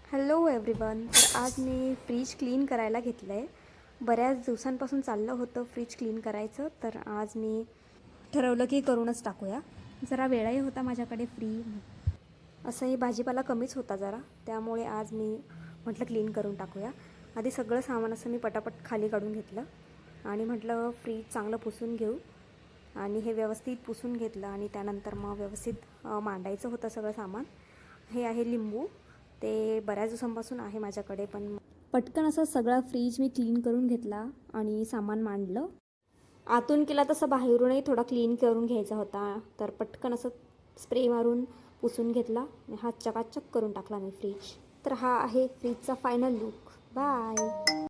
Hello everyone. तर आज मी fridge clean करायला घेतलं आहे. बऱ्याच दिवसांपासून चाललं होतं फ्रीज क्लीन करायचं, तर आज मी ठरवलं की करूनच टाकूया. जरा वेळही होता माझ्याकडे फ्री, असंही भाजीपाला कमीच होता जरा, त्यामुळे आज मी म्हटलं क्लीन करून टाकूया. आधी सगळं सामान असं मी पटापट खाली काढून घेतलं आणि म्हटलं फ्रीज चांगलं पुसून घेऊ, आणि हे व्यवस्थित पुसून घेतलं. आणि त्यानंतर मग व्यवस्थित मांडायचं होतं सगळं सामान. हे आहे लिंबू, ते बऱ्याच दिवसांपासून आहे माझ्याकडे, पण पटकन असं सगळा फ्रीज मी क्लीन करून घेतला आणि सामान मांडलं. आतून केला तसं बाहेरूनही थोडा क्लीन करून घ्यायचा होता, तर पटकन असं स्प्रे मारून पुसून घेतला. हा चकाचक करून टाकला मी फ्रीज. तर हा आहे फ्रीजचा फायनल लुक. बाय.